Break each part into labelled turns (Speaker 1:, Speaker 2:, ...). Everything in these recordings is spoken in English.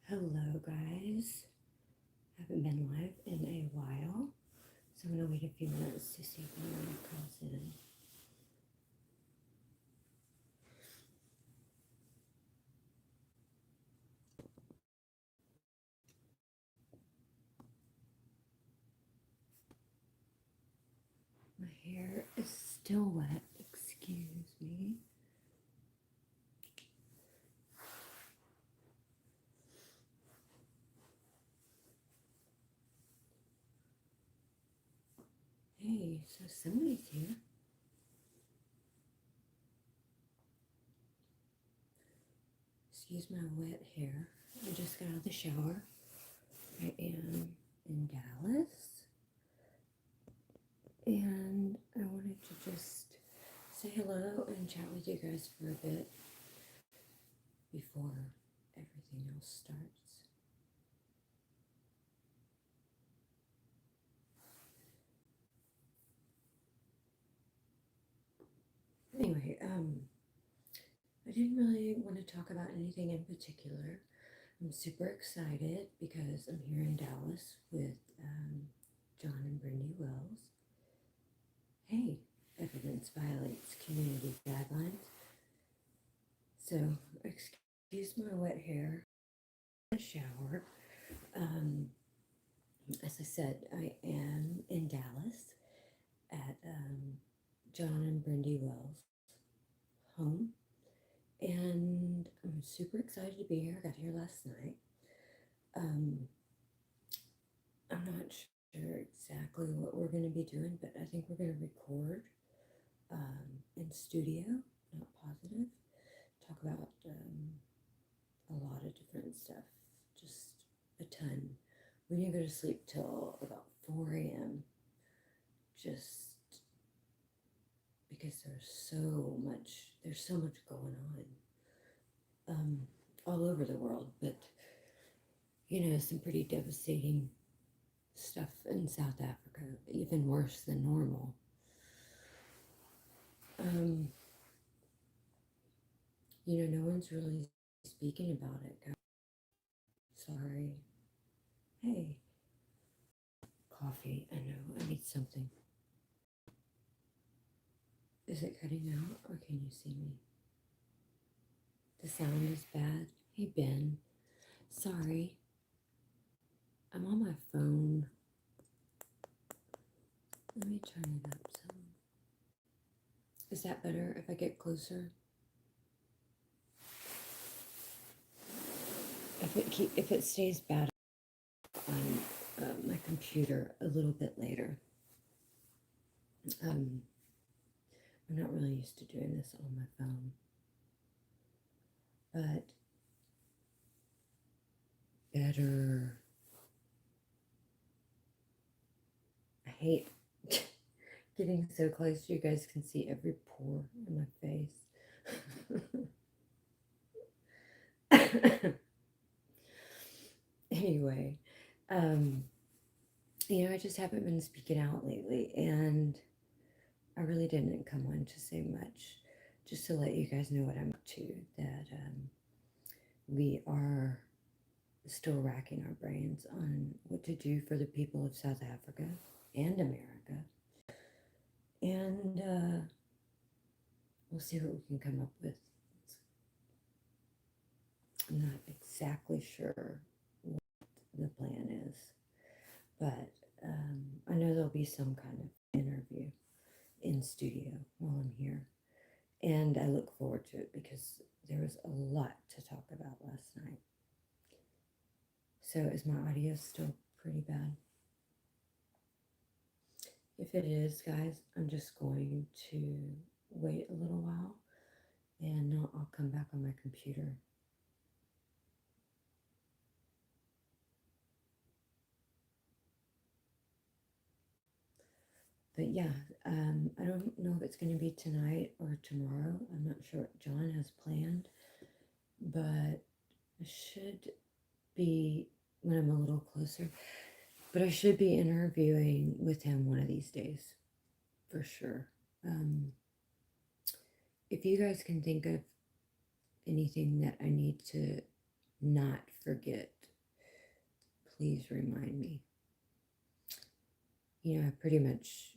Speaker 1: Hello, guys. Haven't been live in a while, so I'm gonna wait a few minutes to see if anyone comes in. My hair is still wet. Excuse me. Hey, so somebody's here. Excuse my wet hair. I just got out of the shower. I am in Dallas, and I wanted to just say hello and chat with you guys for a bit before everything else starts. Anyway, I didn't really want to talk about anything in particular. I'm super excited because I'm here in Dallas with John and Brindy Wells. Hey, evidence violates community guidelines. So, excuse my wet hair. A shower. As I said, I am in Dallas at John and Brindy Wells' home. And I'm super excited to be here. I got here last night. Um, I'm not sure exactly what we're going to be doing, but I think we're going to record in studio, not positive, talk about a lot of different stuff, just a ton. We didn't go to sleep till about 4 a.m. just because there's so much going on all over the world, but some pretty devastating stuff in South Africa, even worse than normal. No one's really speaking about it, guys. Sorry. Hey, coffee. I know, I need something. Is it cutting out or can you see me? The sound is bad. Hey, Ben. Sorry. I'm on my phone. Let me turn it up some. Is that better if I get closer? If it stays bad on my computer a little bit later. I'm not really used to doing this on my phone, but better. I hate getting so close you guys can see every pore in my face. Anyway, I just haven't been speaking out lately, and I really didn't come on to say much, just to let you guys know what I'm up to, that we are still racking our brains on what to do for the people of South Africa and America. And we'll see what we can come up with. I'm not exactly sure what the plan is, but I know there'll be some kind of interview in studio while I'm here. And I look forward to it because there was a lot to talk about last night. So is my audio still pretty bad? If it is, guys, I'm just going to wait a little while and I'll come back on my computer. But yeah, I don't know if it's going to be tonight or tomorrow. I'm not sure what John has planned, but I should be when I'm a little closer. But I should be interviewing with him one of these days, for sure. If you guys can think of anything that I need to not forget, please remind me. I pretty much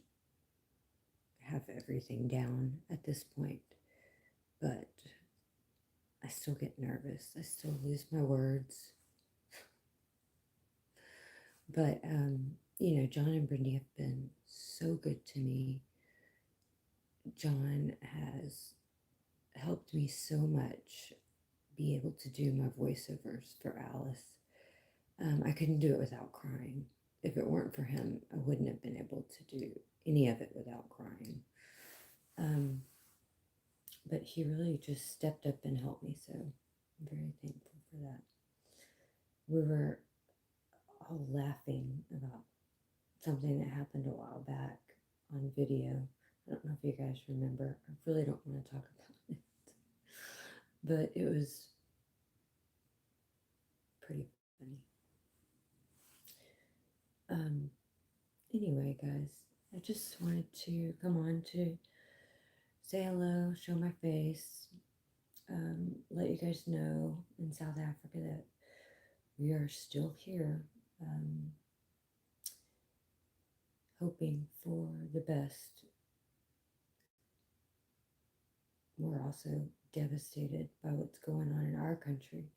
Speaker 1: have everything down at this point, but I still get nervous. I still lose my words. But, John and Brindy have been so good to me. John has helped me so much be able to do my voiceovers for Alice. I couldn't do it without crying. If it weren't for him, I wouldn't have been able to do any of it without crying. But he really just stepped up and helped me, so I'm very thankful for that. We were all laughing about something that happened a while back on video. I don't know if you guys remember. I really don't want to talk about it. But it was pretty funny. Anyway, guys, I just wanted to come on to say hello, show my face, let you guys know in South Africa that we are still here, hoping for the best. We're also devastated by what's going on in our country.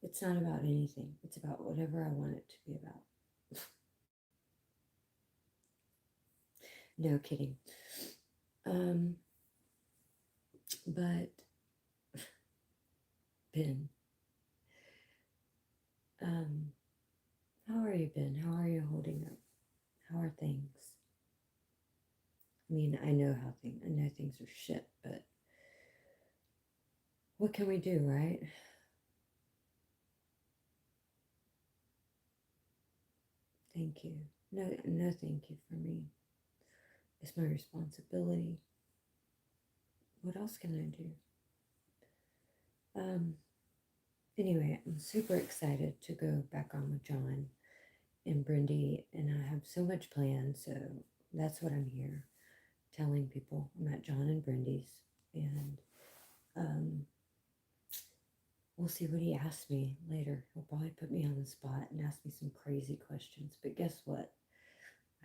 Speaker 1: It's not about anything. It's about whatever I want it to be about. No kidding. But Ben, how are you, Ben? How are you holding up? How are things? I mean, I know things are shit, but what can we do, right? Thank you. No, no, thank you for me. It's my responsibility. What else can I do? Anyway, I'm super excited to go back on with John and Brindy, and I have so much planned, so that's what I'm here telling people. I'm at John and Brindy's, and we'll see what he asks me later. He'll probably put me on the spot and ask me some crazy questions, but guess what?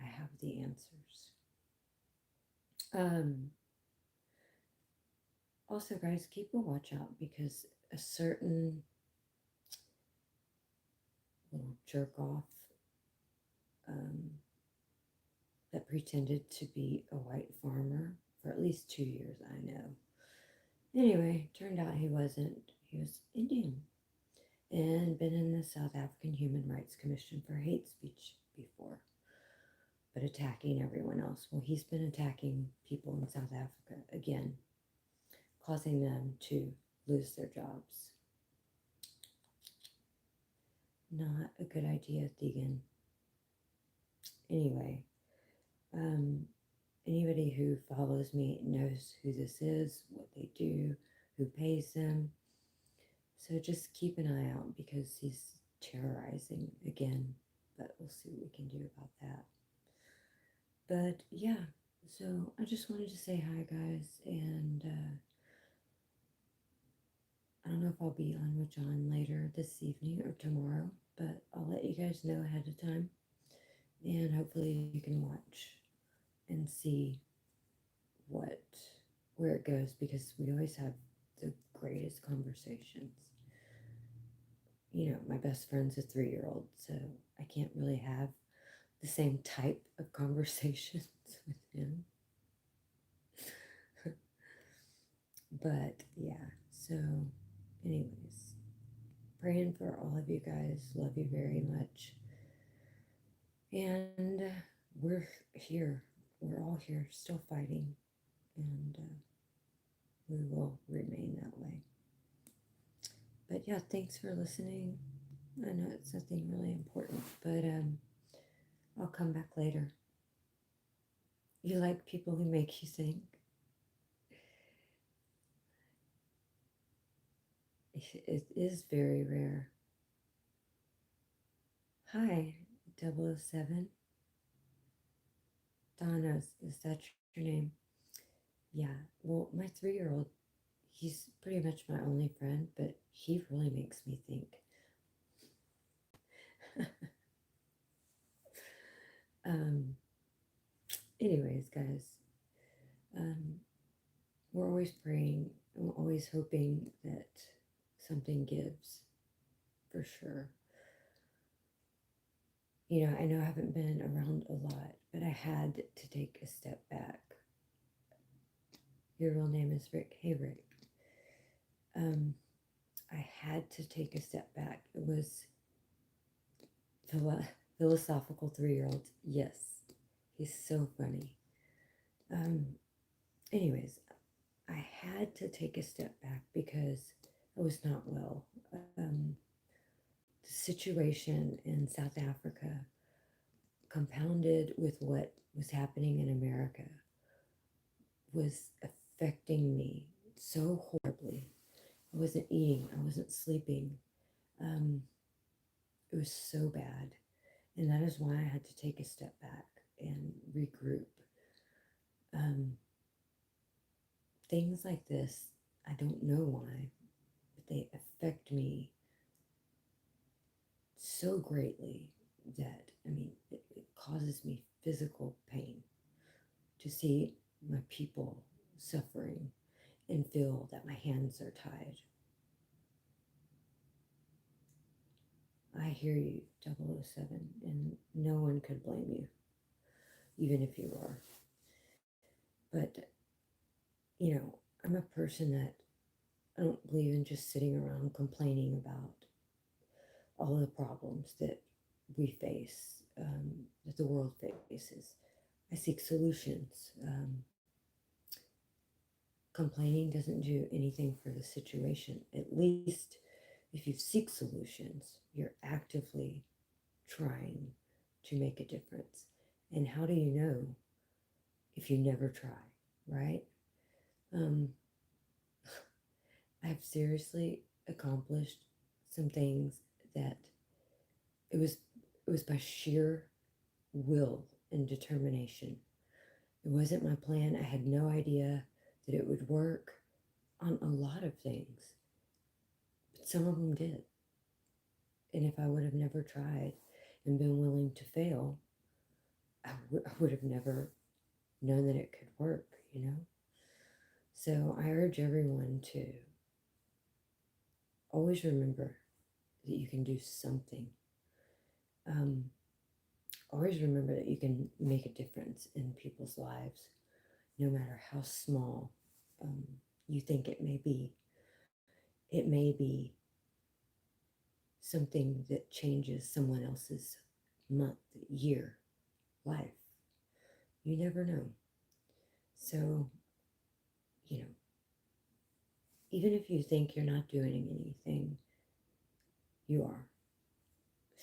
Speaker 1: I have the answers. Also, guys, keep a watch out because a certain little jerk off that pretended to be a white farmer for at least 2 years, I know. Anyway, turned out he wasn't. He was Indian and been in the South African Human Rights Commission for hate speech before, but attacking everyone else. Well, he's been attacking people in South Africa again, causing them to lose their jobs. Not a good idea, Deegan. Anyway, anybody who follows me knows who this is, what they do, who pays them. So just keep an eye out because he's terrorizing again, but we'll see what we can do about that. But yeah, so I just wanted to say hi, guys, and I don't know if I'll be on with John later this evening or tomorrow, but I'll let you guys know ahead of time, and hopefully you can watch and see where it goes because we always have the greatest conversations. My best friend's a 3-year-old, so I can't really have the same type of conversations with him. But yeah, so anyways, praying for all of you guys. Love you very much. And we're here. We're all here, still fighting. And we will remain that way. But yeah, thanks for listening. I know it's nothing really important, but I'll come back later. You like people who make you think? It is very rare. Hi, 007. Donna, is that your name? Yeah, well, my 3-year-old, He's pretty much my only friend, but he really makes me think. um, anyways, guys, um, we're always praying and we're always hoping that something gives for sure. I know I haven't been around a lot, but I had to take a step back. Your real name is Rick. Hey, Rick. Um, I had to take a step back. It was philosophical 3-year-old. Yes, he's so funny. Um, anyways, I had to take a step back because I was not well. The situation in South Africa, compounded with what was happening in America, was affecting me so horribly. I wasn't eating, I wasn't sleeping. Um, it was so bad. And that is why I had to take a step back and regroup. Um, Things like this, I don't know why, but they affect me so greatly that, it causes me physical pain to see my people suffering and feel that my hands are tied. I hear you, 007, and no one could blame you, even if you are. But, I'm a person that I don't believe in just sitting around complaining about all the problems that we face, that the world faces. I seek solutions. Complaining doesn't do anything for the situation. At least if you seek solutions, you're actively trying to make a difference. And how do you know if you never try, right? Um, I've seriously accomplished some things that it was it was by sheer will and determination. It wasn't my plan. I had no idea that it would work on a lot of things, but some of them did. And if I would have never tried and been willing to fail, I would have never known that it could work. So I urge everyone to always remember that you can do something. Um, Always remember that you can make a difference in people's lives, no matter how small um, you think it may be. It may be something that changes someone else's month, year, life. You never know. So, you know, even if you think you're not doing anything, you are.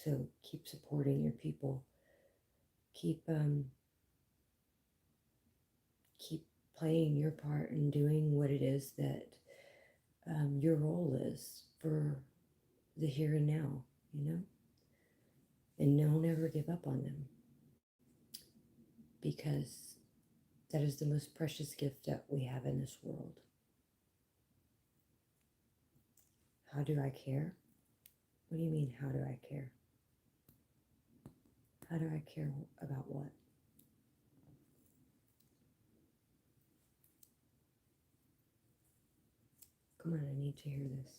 Speaker 1: So keep supporting your people. Keep playing your part and doing what it is that your role is for the here and now. And don't ever give up on them, because that is the most precious gift that we have in this world. How do I care? What do you mean, how do I care? How do I care about what? Come on, I need to hear this.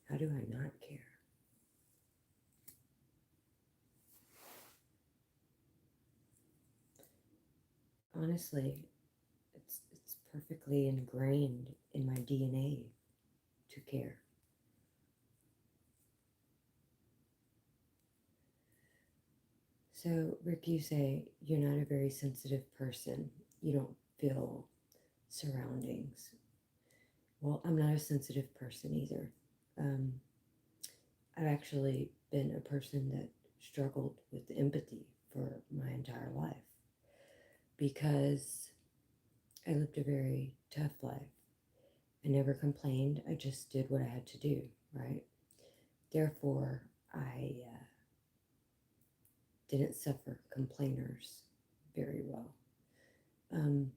Speaker 1: How do I not care? Honestly, it's perfectly ingrained in my DNA to care. So, Rick, you say you're not a very sensitive person. You don't feel surroundings. Well, I'm not a sensitive person either. Um, I've actually been a person that struggled with empathy for my entire life because I lived a very tough life. I never complained. I just did what I had to do, right? Therefore, I didn't suffer complainers very well. Um,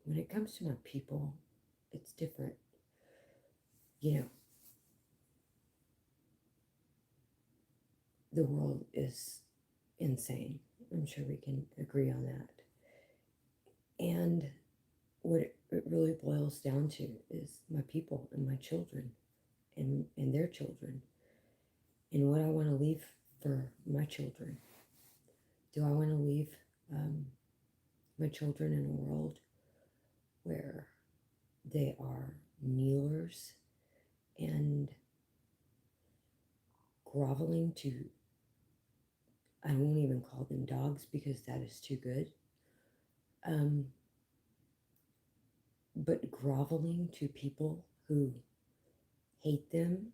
Speaker 1: when it comes to my people, it's different. You know, the world is insane. I'm sure we can agree on that. And what it really boils down to is my people and my children and their children and what I want to leave for my children. Do I want to leave um, my children in a world where they are kneelers and groveling to, I won't even call them dogs because that is too good, um, but groveling to people who hate them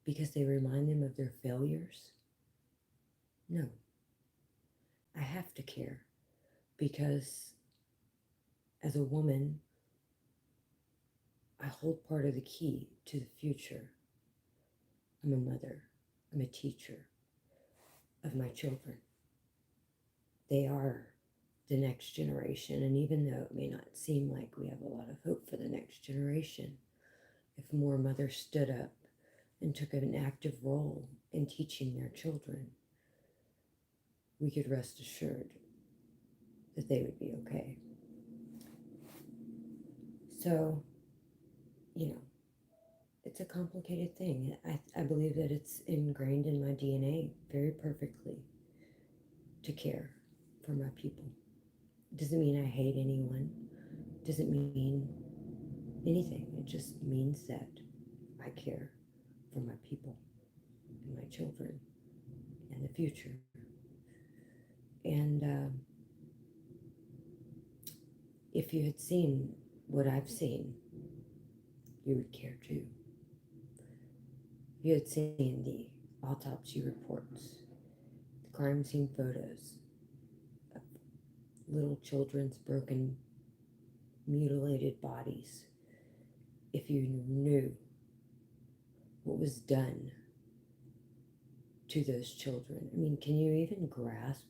Speaker 1: because they remind them of their failures? No, I have to care because as a woman, I hold part of the key to the future. I'm a mother, I'm a teacher of my children. They are the next generation, and even though it may not seem like we have a lot of hope for the next generation, if more mothers stood up and took an active role in teaching their children, we could rest assured that they would be okay. So, you know, it's a complicated thing. I believe that it's ingrained in my DNA very perfectly to care for my people. Doesn't mean I hate anyone, doesn't mean anything. It just means that I care for my people and my children and the future. And if you had seen what I've seen, you would care too. You had seen the autopsy reports, the crime scene photos of little children's broken, mutilated bodies. If you knew what was done to those children, I mean, can you even grasp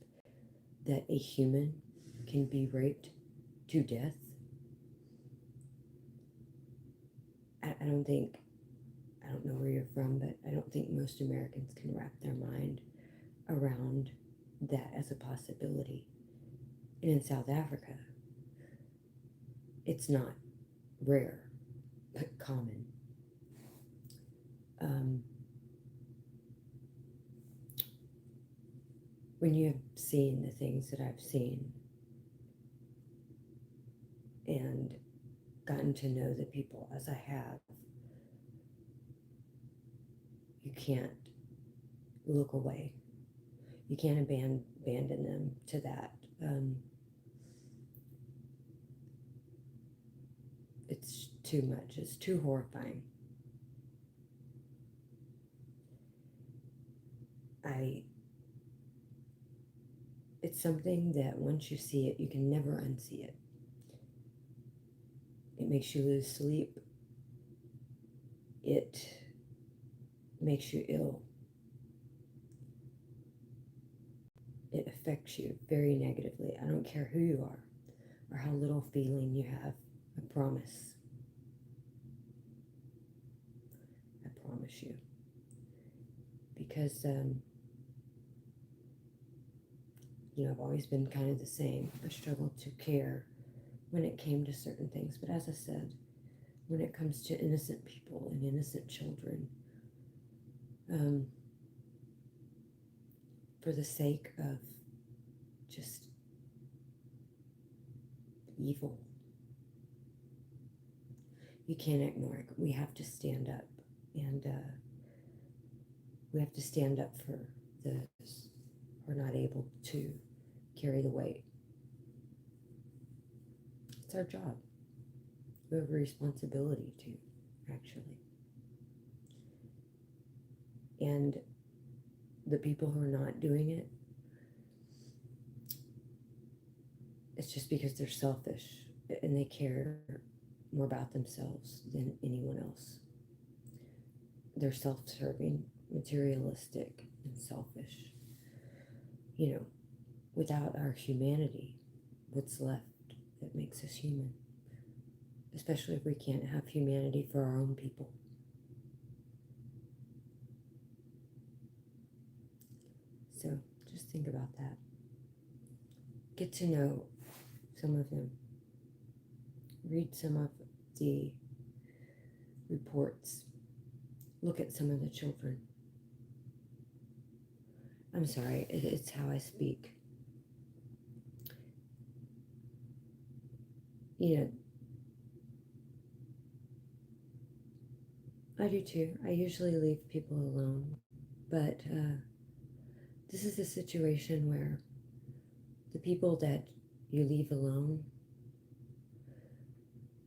Speaker 1: that a human can be raped to death? I don't think, I don't know where you're from, but I don't think most Americans can wrap their mind around that as a possibility. And in South Africa, it's not rare, but common. Um, when you have seen the things that I've seen and gotten to know the people as I have, you can't look away. You can't abandon them to that. It's too much. It's too horrifying. I. It's something that once you see it, you can never unsee it. It makes you lose sleep. It makes you ill. It affects you very negatively. I don't care who you are or how little feeling you have. I promise. I promise you. Because, I've always been kind of the same. I struggled to care when it came to certain things. But as I said, when it comes to innocent people and innocent children, um, for the sake of just evil, you can't ignore it. We have to stand up, and we have to stand up for those who are not able to carry the weight. It's our job. We have a responsibility to, actually. And the people who are not doing it, it's just because they're selfish and they care more about themselves than anyone else. They're self-serving, materialistic, and selfish. you know, without our humanity, what's left that makes us human? Especially if we can't have humanity for our own people. So just think about that. Get to know some of them. Read some of the reports. Look at some of the children. I'm sorry, it's how I speak. You know, I do too. I usually leave people alone. But this is a situation where the people that you leave alone,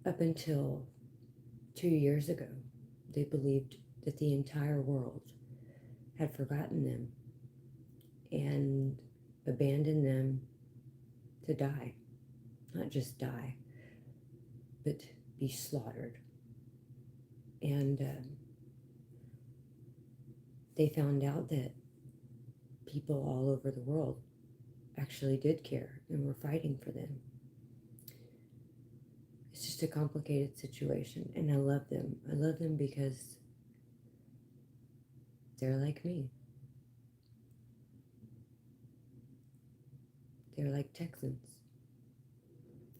Speaker 1: up until 2 years ago, they believed that the entire world had forgotten them and abandoned them to die. Not just die, but be slaughtered. And they found out that people all over the world actually did care and were fighting for them. It's just a complicated situation, and I love them. I love them because they're like me. They're like Texans.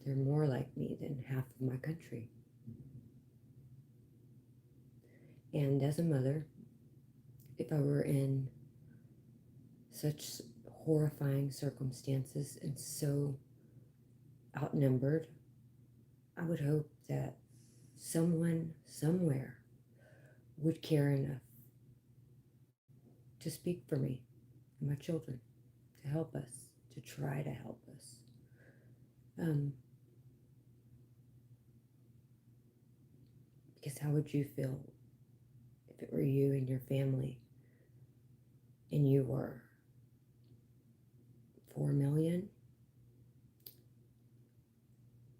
Speaker 1: They're more like me than half of my country. And as a mother, if I were in such horrifying circumstances and so outnumbered, I would hope that someone somewhere would care enough to speak for me and my children, to help us, to try to help us. Um, because how would you feel if it were you and your family and you were 4 million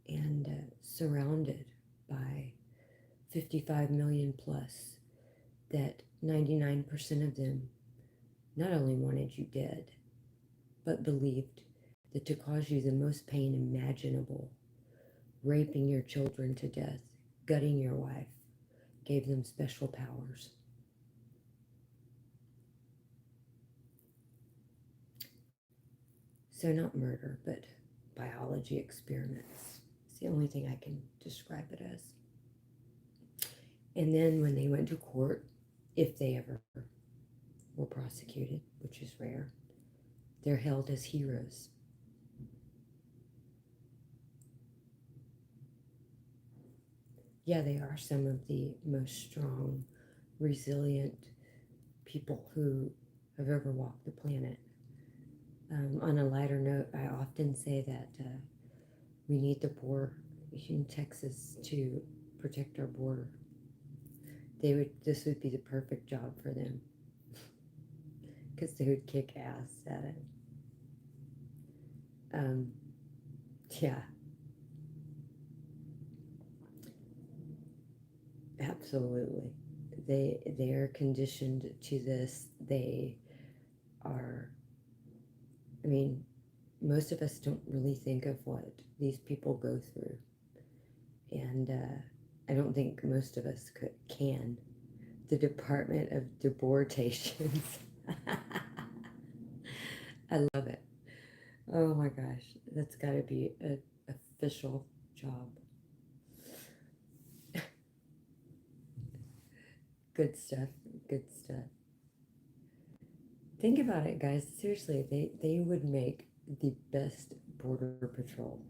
Speaker 1: and surrounded by 55 million plus, that 99% of them not only wanted you dead, but believed that to cause you the most pain imaginable, raping your children to death, gutting your wife, gave them special powers. So not murder, but biology experiments. It's the only thing I can describe it as. And then when they went to court, if they ever were prosecuted, which is rare, they're held as heroes. Yeah, they are some of the most strong, resilient people who have ever walked the planet. On a lighter note, I often say that we need the poor in Texas to protect our border. This would be the perfect job for them because they would kick ass at it. Yeah, absolutely. They are conditioned to this. They are. I mean, most of us don't really think of what these people go through, and I don't think most of us can. The Department of Deportations. I love it. Oh my gosh, that's got to be an official job. Good stuff. Good stuff. Think about it, guys. Seriously, they would make the best border patrol.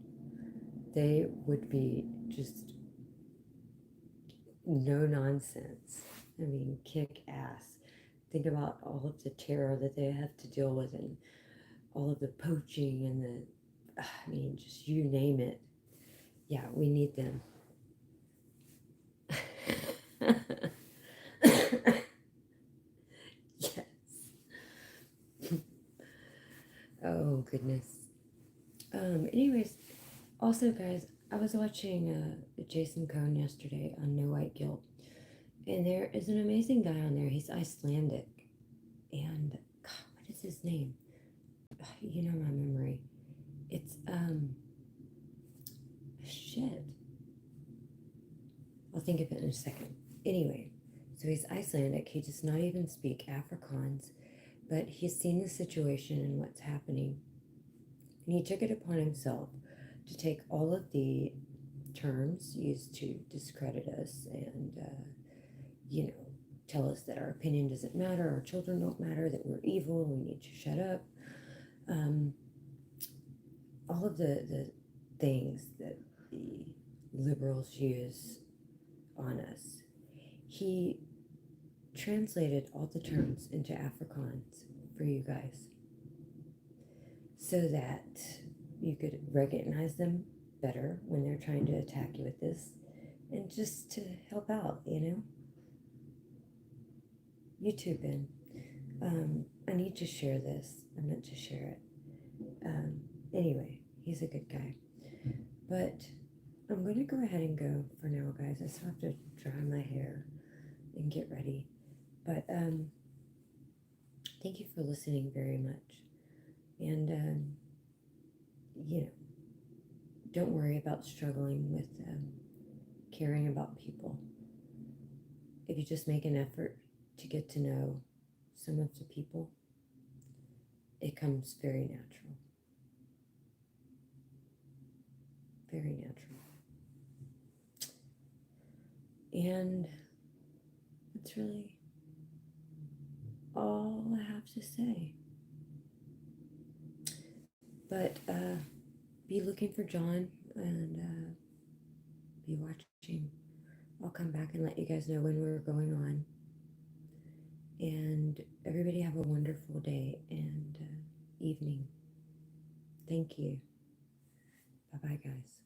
Speaker 1: They would be just no nonsense. I mean, kick ass. Think about all of the terror that they have to deal with and all of the poaching and I mean, just you name it. Yeah, we need them. Yes. Oh, goodness. Anyways, also, guys, I was watching Jason Cohn yesterday on No White Guilt, and there is an amazing guy on there. He's Icelandic, and God, what is his name? you know my memory. It's shit. I'll think of it in a second. Anyway, so he's Icelandic. He does not even speak Afrikaans, but he's seen the situation and what's happening. And he took it upon himself to take all of the terms used to discredit us and, you know, tell us that our opinion doesn't matter, our children don't matter, that we're evil, we need to shut up. Um, all of the things that the liberals use on us. He translated all the terms into Afrikaans for you guys so that you could recognize them better when they're trying to attack you with this and just to help out, you know? YouTube, Ben. I need to share this. I meant to share it. Anyway, he's a good guy. But I'm going to go ahead and go for now, guys. I still have to dry my hair and get ready. But thank you for listening very much. And, you know, don't worry about struggling with caring about people. If you just make an effort to get to know some of the people, it comes very natural. Very natural. And that's really all I have to say. But be looking for John and be watching. I'll come back and let you guys know when we're going on. And everybody have a wonderful day and evening. Thank you. Bye bye, guys.